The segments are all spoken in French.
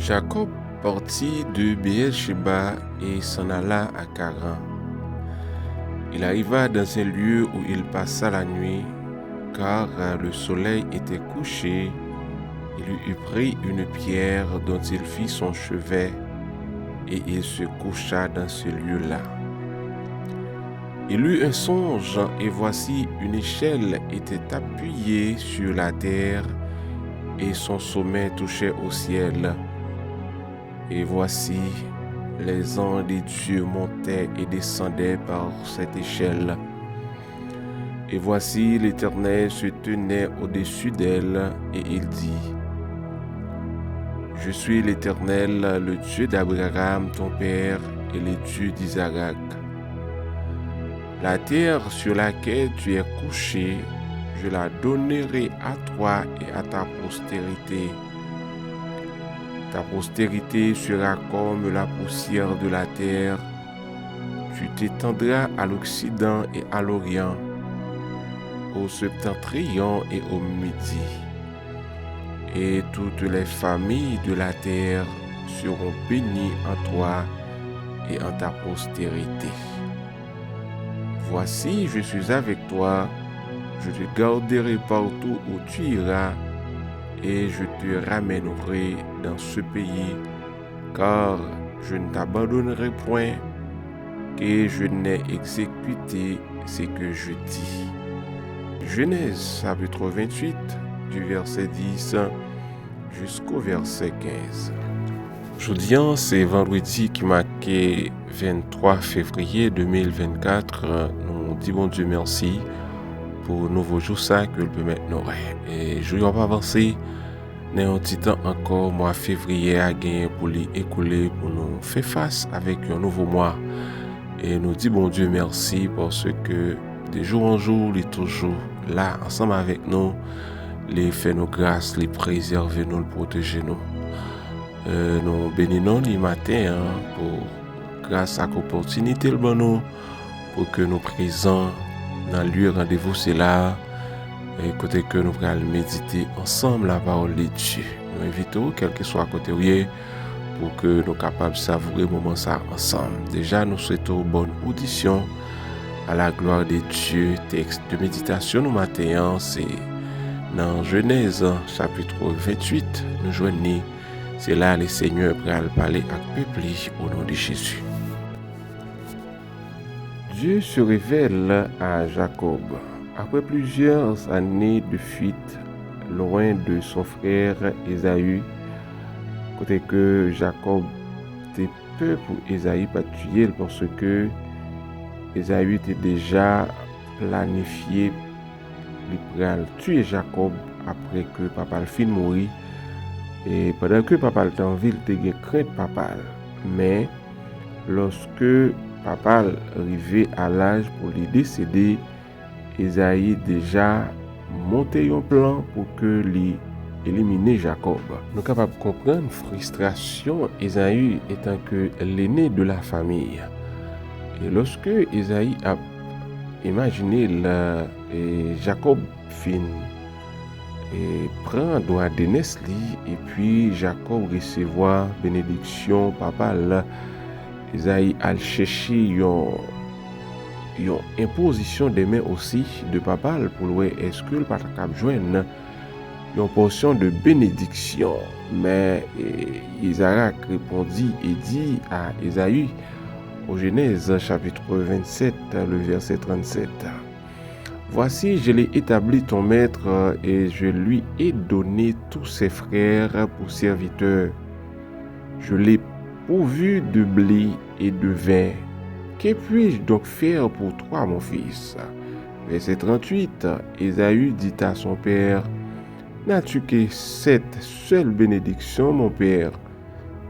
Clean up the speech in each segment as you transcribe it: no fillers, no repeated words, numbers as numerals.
Jacob partit de Beer-Sheba et s'en alla à Charan. Il arriva dans un lieu où il passa la nuit, car le soleil était couché. Il eut pris une pierre dont il fit son chevet, et il se coucha dans ce lieu-là. Il eut un songe, et voici une échelle était appuyée sur la terre, et son sommet touchait au ciel. Et voici, les anges de Dieu montaient et descendaient par cette échelle. Et voici, l'Éternel se tenait au-dessus d'elle, et il dit: Je suis l'Éternel, le Dieu d'Abraham, ton père, et le Dieu d'Isaac. La terre sur laquelle tu es couché, je la donnerai à toi et à ta postérité. Ta postérité sera comme la poussière de la terre. Tu t'étendras à l'Occident et à l'Orient, au septentrion et au midi. Et toutes les familles de la terre seront bénies en toi et en ta postérité. Voici, je suis avec toi, je te garderai partout où tu iras, et je te ramènerai dans ce pays, car je ne t'abandonnerai point, et je n'ai exécuté ce que je dis. Genèse chapitre 28, du verset 10 jusqu'au verset 15. Aujourd'hui, c'est vendredi qui marquait 23 février 2024. Nous disons Dieu merci pour le nouveau jour ça que le peut maintenant. Et je vais pas avancer. Dans un petit temps encore, mois février a gagné pour l'écouler, pour nous faire face avec un nouveau mois. Et nous disons bon Dieu merci parce que de jour en jour, il est toujours là ensemble avec nous. Les fait nos grâces, les préserver nous, le protéger nous. Nous bénissons le matin pour grâce à l'opportunité le bon pour que nous présents dans le lieu rendez-vous c'est là et côté que nous allons méditer ensemble la parole de Dieu. Nous invitons quel que soit côté où pour que nous soyons capables de savourer le moment ça ensemble. Déjà nous souhaitons bonne audition à la gloire de Dieu. Texte de méditation nous matin c'est dans Genèse chapitre 28 nous joignons. C'est là le Seigneur pral parler à peuple au nom de Jésus. Dieu se révèle à Jacob. Après plusieurs années de fuite, loin de son frère Ésaü, côté que Jacob était peur pour Ésaü pas tuer parce que Ésaü était déjà planifié pour tuer Jacob après que papa le fin mourir. Et pendant que papa était en ville, il était crainte papa. Mais lorsque papa arrivait à l'âge pour lui décéder, Ésaü déjà monté un plan pour que lui éliminer Jacob. Nous sommes capables de comprendre la frustration Ésaü étant que l'aîné de la famille. Et lorsque Ésaü a imaginé Jacob fin et prend droit de Nesli et puis Jacob recevoir bénédiction papa là Ésaü a cherché une imposition des mains aussi de papa pour voir est-ce que le papa cap joindre une portion de bénédiction mais Isaac répondit et dit à Ésaü au Genèse chapitre 27 le verset 37: Voici, je l'ai établi ton maître et je lui ai donné tous ses frères pour serviteurs. Je l'ai pourvu de blé et de vin. Que puis-je donc faire pour toi, mon fils? Verset 38, Ésaü dit à son père: N'as-tu que cette seule bénédiction, mon père?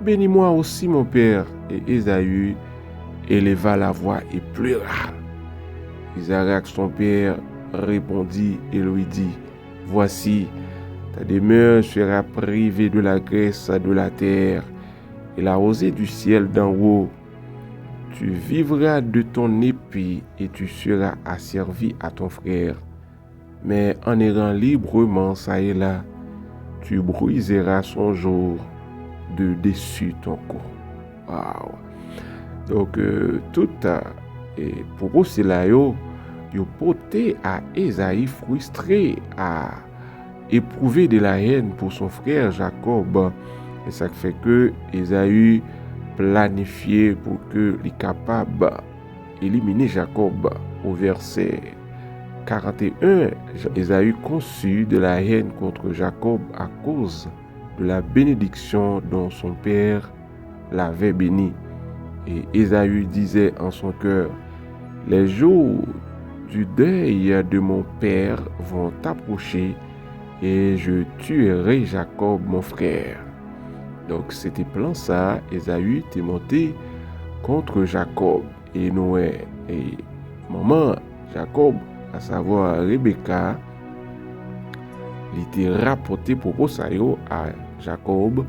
Bénis-moi aussi, mon père. Et Ésaü éleva la voix et pleura. Isaac, son père, répondit et lui dit: Voici, ta demeure sera privée de la graisse de la terre et la rosée du ciel d'en haut. Tu vivras de ton épée et tu seras asservi à ton frère. Mais en errant librement ça et là, tu briseras son jour de dessus ton cou. Wow. Donc, tout propos c'est là, yo porté à Esaïe frustré à éprouver de la haine pour son frère Jacob. Et ça fait que Esaü planifié pour que les capable d'éliminer Jacob. Au verset 41, Esaü conçut de la haine contre Jacob à cause de la bénédiction dont son père l'avait béni. Et Esaü disait en son cœur, les jours du deuil de mon père vont approcher et je tuerai Jacob mon frère. Donc c'était plan ça, Esaü était monté contre Jacob. Et Noé et maman Jacob, à savoir Rebecca, il était rapporté propos ça à Jacob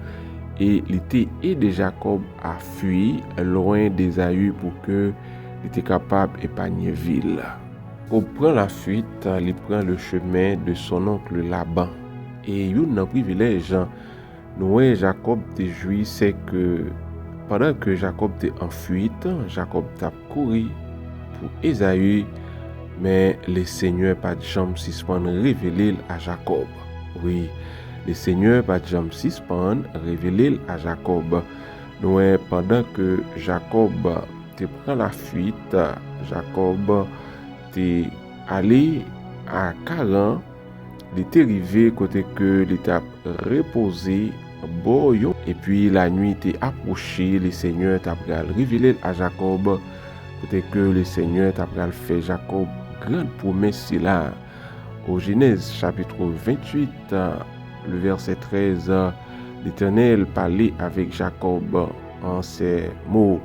et il était aidé Jacob à fuir loin d'Esaü pour que il était capable d'épargner ville. Jacob prend la fuite, il prend le chemin de son oncle Laban. Et il y a un privilège, Noé et Jacob te joui, c'est que pendant que Jacob était en fuite, Jacob t'a couru pour Esaü, mais le Seigneur pas de jambe suspendre révélé à Jacob. Oui, le Seigneur pas de jambe suspendre révélé à Jacob. Noé, pendant que Jacob te prend la fuite, Jacob te allé à Caran, il était arrivé côté que l'étape reposé boyo et puis la nuit était approchée, le Seigneur t'a révélé à Jacob côté que le Seigneur t'a fait Jacob grande promesse là. Au Genèse chapitre 28 le verset 13, l'Éternel parlait avec Jacob en ces mots: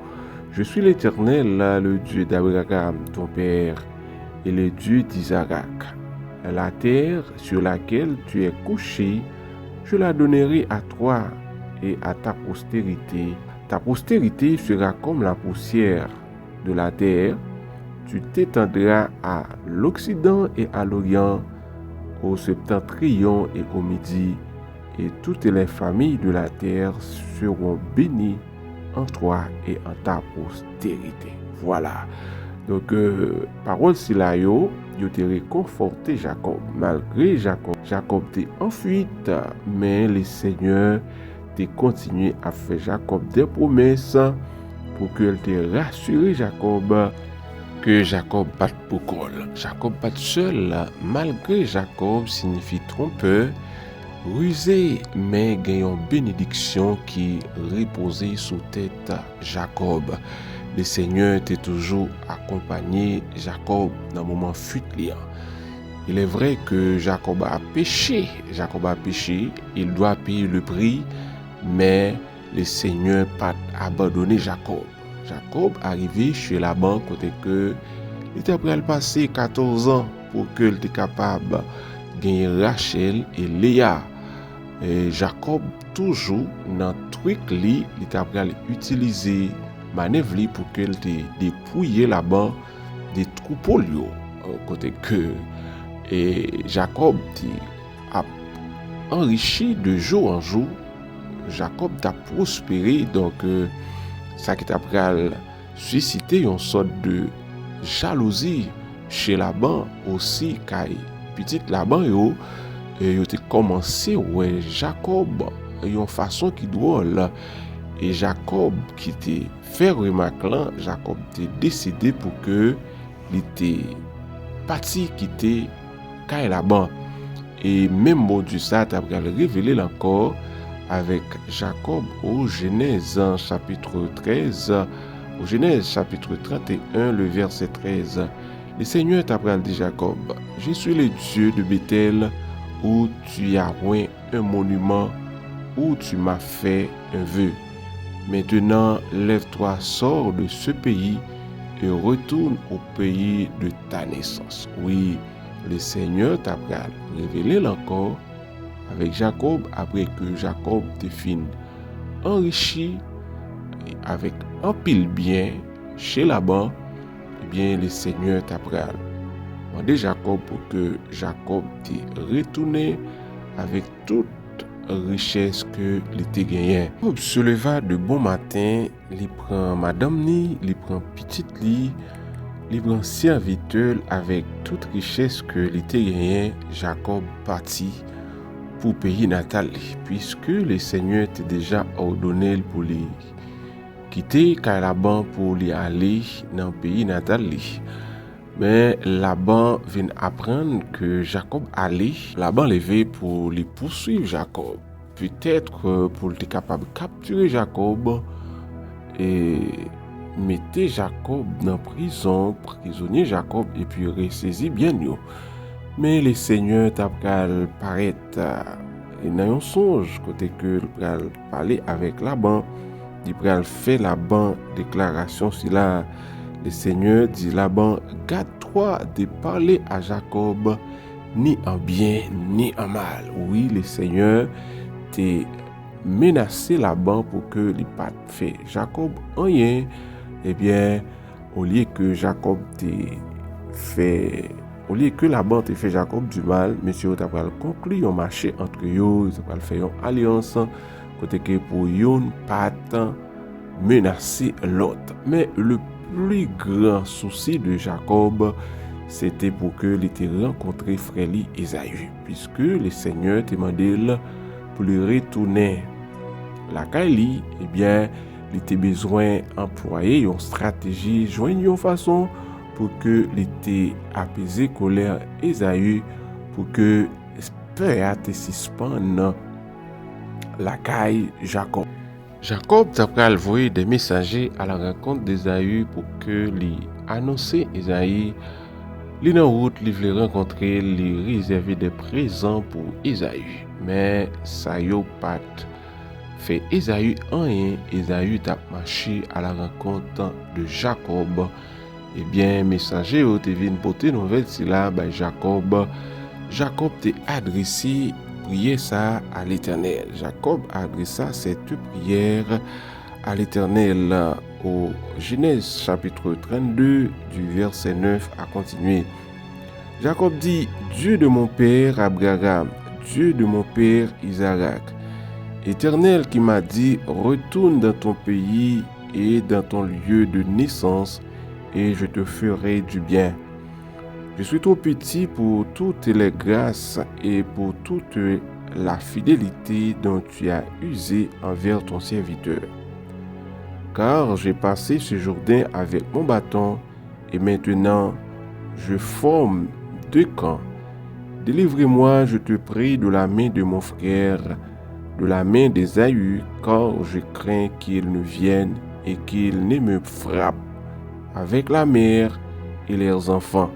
je suis l'Éternel, le Dieu d'Abraham ton père et le Dieu d'Isaac. La terre sur laquelle tu es couché, je la donnerai à toi et à ta postérité. Ta postérité sera comme la poussière de la terre. Tu t'étendras à l'Occident et à l'Orient, au septentrion et au midi, et toutes les familles de la terre seront bénies en toi et en ta postérité. Voilà. Donc, parole si là yo te réconforté Jacob. Malgré Jacob était en fuite, mais le Seigneur te continué à faire Jacob des promesses pour qu'elle te rassure Jacob que Jacob pas pour col. Jacob pas seul, malgré Jacob signifie trompeur, rusé, mais gagnant bénédiction qui reposait sous tête Jacob. Le Seigneur était toujours accompagné Jacob dans le moment fuite. Il est vrai que Jacob a péché, il doit payer le prix, mais le Seigneur n'a pas abandonné Jacob. Jacob arrivé chez Laban côté que il était prêt à passer 14 ans pour qu'il était capable de gagner Rachel et Léa. Et Jacob toujours dans truc il était prêt à utiliser manœuvre pour qu'elle te dépouiller là-bas des troupeaux côté que et Jacob a enrichi de jour en jour. Jacob a prospéré, donc ça qui t'a suscité une sorte de jalousie chez Laban aussi, car petit Laban yo a commencé ouais Jacob une façon qui drôle. Et Jacob qui était fait remarquer, Jacob était décidé pour que il était parti quitter Laban. Et même mot du ça t'a révélé encore avec Jacob au Genèse chapitre 13, au Genèse chapitre 31 le verset 13. Le Seigneur t'a dit Jacob, je suis le Dieu de Bethel où tu as oint un monument, où tu m'as fait un vœu. Maintenant, lève-toi, sors de ce pays et retourne au pays de ta naissance. Oui, le Seigneur t'a révélé encore avec Jacob après que Jacob te fin enrichi avec un pile bien chez Laban. Eh bien, le Seigneur t'a demandé Jacob pour que Jacob te retourne avec toute richesse que l'été gagné. Jacob se leva de bon matin, il prend madame ni, il prend petite li, il prend serviteur avec toute richesse que l'été gagné. Jacob partit pour pays natal, puisque le Seigneur était déjà ordonné pour lui quitter Laban pour lui aller dans le pays natal. Mais Laban vient apprendre que Jacob allait. Laban levé pour lui poursuivre Jacob. Peut-être pour être capable de capturer Jacob et mettre Jacob dans prison, prisonnier Jacob, et puis ressaisir bien nous. Mais le Seigneur t'a paraître dans un songe, côté que il parler avec Laban, il fait Laban déclaration si là. Le Seigneur dit Laban, garde-toi de parler à Jacob ni en bien ni en mal. Oui, le Seigneur t'a menacé Laban pour que il pas fait Jacob rien. Eh bien, au lieu que Jacob Laban t'ait fait Jacob du mal, monsieur t'a conclu un marché entre eux, ils ont fait une alliance côté que pour yon pas menacer l'autre. Mais le plus grand souci de Jacob, c'était pour que il ait rencontré frère Ésaü, puisque le Seigneur t'a demandé pour lui retourner la Kaili. Eh bien, il était besoin d'employer une stratégie, joindre une façon pour que l'été apaiser colère Ésaü, pour que peur te suspende la caille Jacob. Jacob t'a envoyé des messagers à la rencontre d'Ésaü pour que lui annoncer Ésaü. Li en route, li voulait rencontrer, li réserver des présents pour Ésaü. Mais ça yo pas fait Ésaü rien. Ésaü t'a marché à la rencontre de Jacob. Eh bien, messager te vient porter nouvelle si là, Jacob t'a adressé prier ça à l'Éternel. Jacob a adressé cette prière à l'Éternel au Genèse chapitre 32 du verset 9 à continuer. Jacob dit, Dieu de mon père Abraham, Dieu de mon père Isaac, Éternel qui m'a dit, retourne dans ton pays et dans ton lieu de naissance et je te ferai du bien. Je suis trop petit pour toutes les grâces et pour toute la fidélité dont tu as usé envers ton serviteur. Car j'ai passé ce Jourdain avec mon bâton et maintenant je forme 2 camps. Délivrez-moi, je te prie, de la main de mon frère, de la main d'Ésaü, car je crains qu'il ne vienne et qu'il ne me frappe avec la mère et leurs enfants.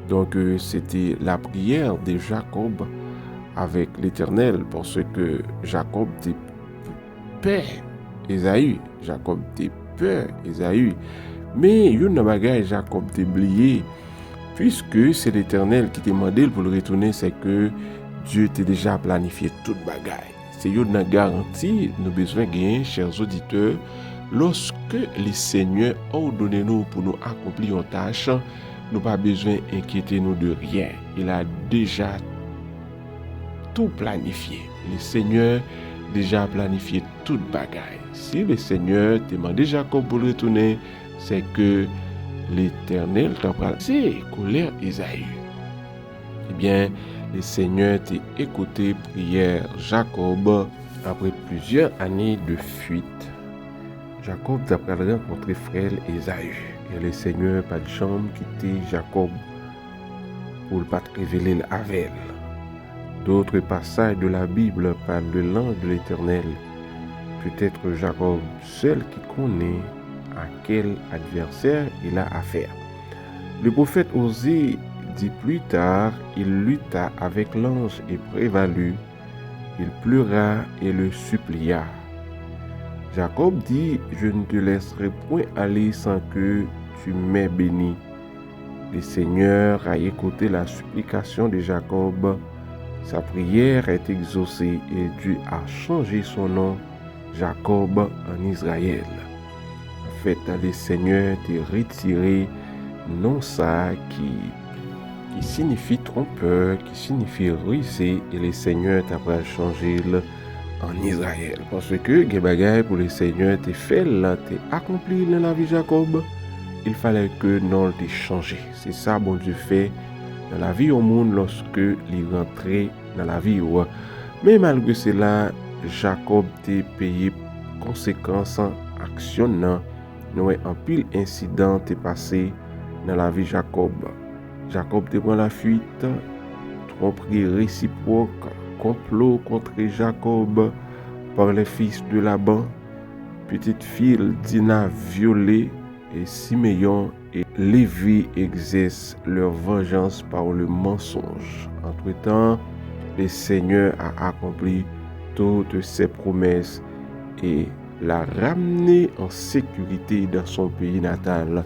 Donc c'était la prière de Jacob avec l'Éternel, parce que Jacob était peur Ésaü. Jacob était peur Ésaü. Mais il y a un Jacob était oublié, puisque c'est l'Éternel qui t'a demandé pour le retourner, c'est que Dieu t'a déjà planifié toute bagaille. C'est une garantie, nous besoin de gagner, chers auditeurs, lorsque le Seigneur ordonne nous pour nous accomplir une tâche. Nous pas besoin d'inquiéter nous de rien. Il a déjà tout planifié. Le Seigneur déjà planifié toute bagaille. Si le Seigneur demande Jacob pour retourner, c'est que l'Éternel t'a placé colère Ésaü. Eh bien, le Seigneur t'a écouté prière Jacob après plusieurs années de fuite. Jacob t'a rencontré frère Ésaü. Et le Seigneur pas de chambre quitter Jacob pour ne pas révéler avec elle. D'autres passages de la Bible parlent de l'ange de l'Éternel. Peut-être Jacob seul qui connaît à quel adversaire il a affaire. Le prophète Osée dit plus tard, il lutta avec l'ange et prévalut. Il pleura et le supplia. Jacob dit, je ne te laisserai point aller sans que tu m'aies béni. Le Seigneur a écouté la supplication de Jacob. Sa prière est exaucée et Dieu a changé son nom, Jacob, en Israël. En fait, le Seigneur t'a retiré non ça qui signifie trompeur, qui signifie rusé, et le Seigneur t'a pas changé en Israël. Parce que, des bagailles pour le Seigneur t'es fait là, t'es accompli dans la vie Jacob, il fallait que non t'es changé. C'est ça, bon Dieu fait dans la vie au monde lorsque il rentrait dans la vie. Mais malgré cela, Jacob t'est payé conséquences en action. Nous un pile incident t'est passé dans la vie Jacob. Jacob te prend la fuite, tromperie réciproque, complot contre Jacob par les fils de Laban, petite fille Dina violée, et Siméon et Lévi exercent leur vengeance par le mensonge. Entre-temps, le Seigneur a accompli toutes ses promesses et l'a ramené en sécurité dans son pays natal.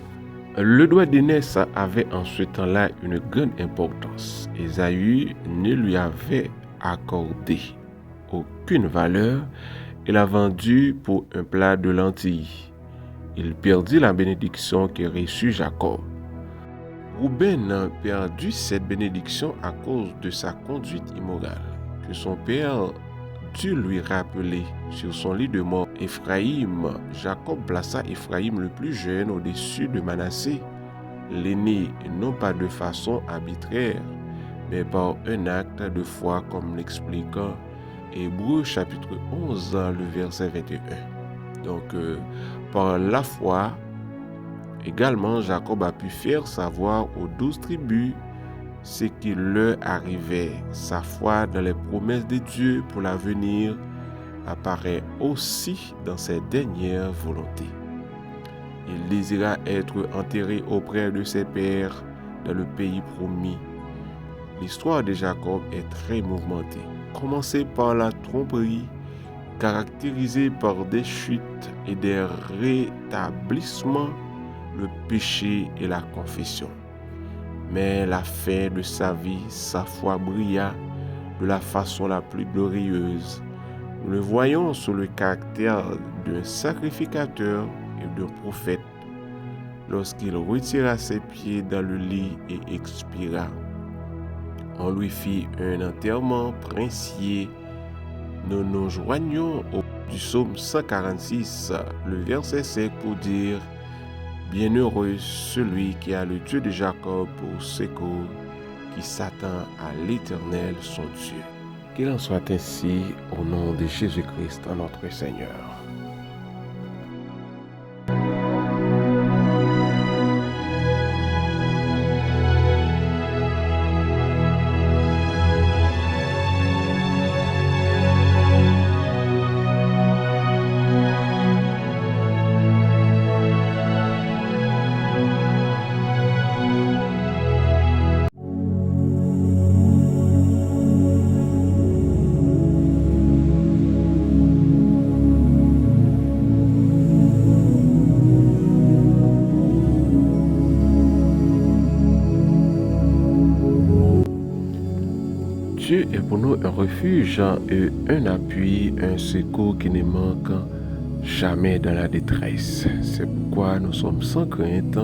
Le droit d'aînesse avait en ce temps-là une grande importance. Ésaü ne lui avait accordé aucune valeur et l'a vendu pour un plat de lentilles. Il perdit la bénédiction que reçut Jacob. Rouben a perdu cette bénédiction à cause de sa conduite immorale, que son père dut lui rappeler sur son lit de mort. Éphraïm, Jacob plaça Éphraïm le plus jeune au-dessus de Manassé, l'aîné, non pas de façon arbitraire, mais par un acte de foi comme l'explique Hébreux chapitre 11, le verset 21. Donc, par la foi, également, Jacob a pu faire savoir aux 12 tribus ce qui leur arrivait. Sa foi dans les promesses de Dieu pour l'avenir apparaît aussi dans ses dernières volontés. Il désira être enterré auprès de ses pères dans le pays promis. L'histoire de Jacob est très mouvementée. Commencée par la tromperie, caractérisée par des chutes et des rétablissements, le péché et la confession. Mais la fin de sa vie, sa foi brilla de la façon la plus glorieuse. Nous le voyons sous le caractère d'un sacrificateur et d'un prophète lorsqu'il retira ses pieds dans le lit et expira. On lui fit un enterrement princier. Nous nous joignons au du psaume 146, le verset 5 pour dire « Bienheureux celui qui a le Dieu de Jacob pour secours, qui s'attend à l'Éternel son Dieu. » Qu'il en soit ainsi au nom de Jésus-Christ, notre Seigneur. Dieu est pour nous un refuge et un appui, un secours qui ne manque jamais dans la détresse. C'est pourquoi nous sommes sans crainte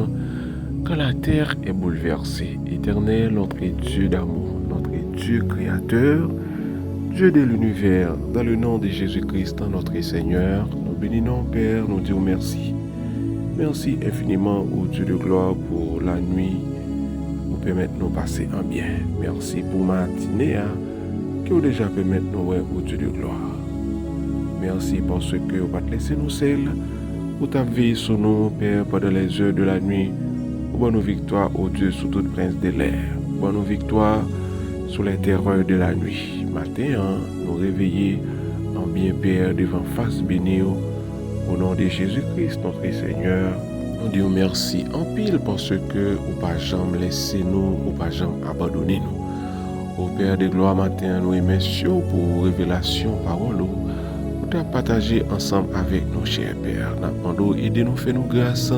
quand la terre est bouleversée. Éternel, notre Dieu d'amour, notre Dieu créateur, Dieu de l'univers, dans le nom de Jésus-Christ, notre Seigneur, nous bénissons Père, nous disons merci. Merci infiniment au Dieu de gloire pour la nuit. Permettre nous passer en bien. Merci pour matinée qui vous déjà permettre nous au Dieu de gloire. Merci parce que vous ne laisser nous seuls. Vous t'avez veillé sur nous, Père, pendant les heures de la nuit. Pour nous victoire, ô Dieu, sous toute prince de l'air. Pour nous victoire sous les terreurs de la nuit. Matin, nous réveiller en bien, Père, devant face bénie au nom de Jésus-Christ, notre Seigneur. Nous disons merci en pile parce que vous pas jamais laissé nous, vous pas jamais abandonné nous. Au Père de gloire matin, nous remercions pour révélation parole pour t'as partagé ensemble avec nos chers Père. Nous demandons aider nous, faire nous grâce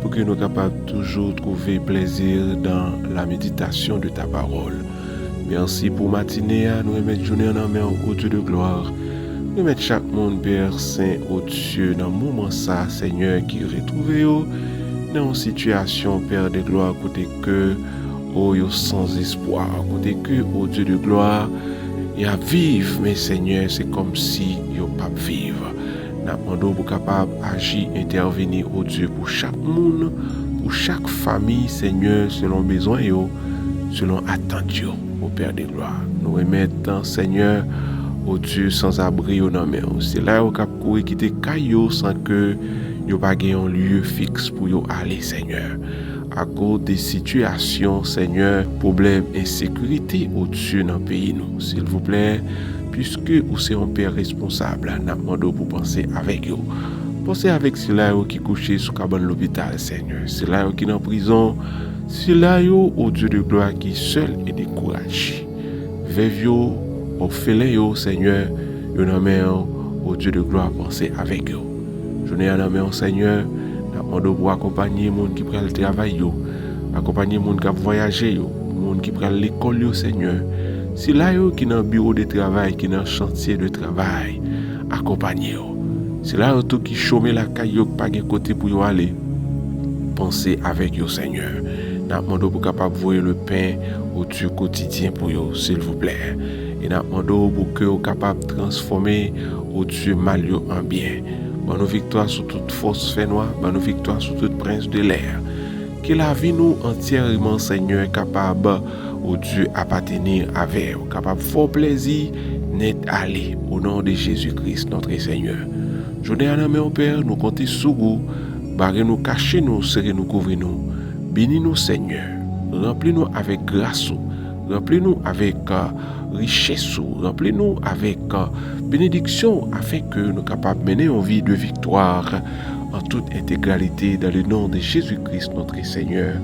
pour que nous capables toujours trouver plaisir dans la méditation de ta parole. Merci pour matinée, nous remettons journée en main au Dieu de gloire. Nous mettons chaque monde, Père Saint, au Dieu, dans le moment ça, Seigneur, qui retrouve dans une situation, Père de gloire, côté que, oh, yo sans espoir. Côté que, oh Dieu de gloire, y a vivre, mais Seigneur, c'est comme si yo pas vivre. N'a demandé pour capable agir, intervenir, oh Dieu, pour chaque monde, pour chaque famille, Seigneur, selon besoin yo, selon attente yo, au Père de gloire. Nous remettons, Seigneur, oh Dieu, sans abri au nom. C'est là où cap courir quitter caillou sans que yo pas un lieu fixe pour yo aller, Seigneur. À cause des situations, Seigneur, problèmes, insécurité au-dessus dans le pays, nous. S'il vous plaît, puisque vous êtes un père responsable, nous demandons pour penser avec vous. Pensez avec ceux-là qui couchent sous cabane de l'hôpital, Seigneur. Ceux-là qui sont en prison, ceux-là, au Dieu de gloire, qui seul et découragé. Veuillez, orphelins, Seigneur, vous nommez au Dieu de gloire, pensez avec vous. Je n'ai pas nommé, Seigneur, nous demandons pour accompagner les gens qui prennent le travail, accompagner les gens qui voyagent, les gens qui prennent l'école, Seigneur. Si là, qui sont dans le bureau de travail, qui sont dans le chantier de travail, accompagnez-les. C'est là tout qui chôme la caille, pas de côté pour aller. Pensez avec vous, Seigneur. Nous demandons pour capable voir le pain au Dieu quotidien pour vous, s'il vous plaît. Et nous demandons pour que vous capable de transformer au Dieu mal en bien. Bonne victoire sur toute force fait noire, bonne victoire sur toute prince de l'air. Que la vie nous entièrement, Seigneur, capable au Dieu appartenir avec vous, capable de faire plaisir, net aller au nom de Jésus-Christ, notre Seigneur. Je n'ai rien à mon Père, nous comptons sur vous, barrez-nous, cachez-nous, serrez-nous, couvrez-nous. Bénis-nous, Seigneur. Remplis-nous avec grâce, remplis-nous avec richesse, remplis-nous avec bénédiction, afin que nous soyons capables de mener une vie de victoire en toute intégralité dans le nom de Jésus-Christ, notre Seigneur.